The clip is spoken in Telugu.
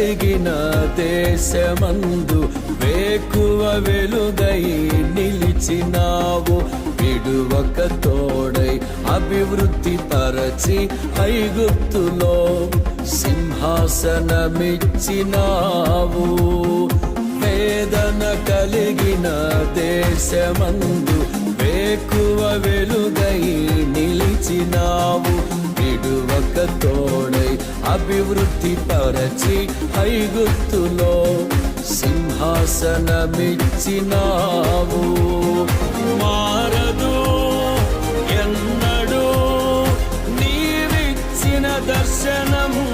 కలిగిన దేశమందు వేకువ వెలుగై నిలిచినావు. విడువక తోడై అభివృద్ధి పరచి ఐగుప్తులో సింహాసనమిచ్చినావు. వేదన కలిగిన దేశమందు వేకువ వెలుగై నిలిచినావు. విడువక తోడై అభివృద్ధి పరచి ఐగుప్తులో సింహాసనమిచ్చినావు. మారదు ఎన్నడూ నీవిచ్చిన దర్శనము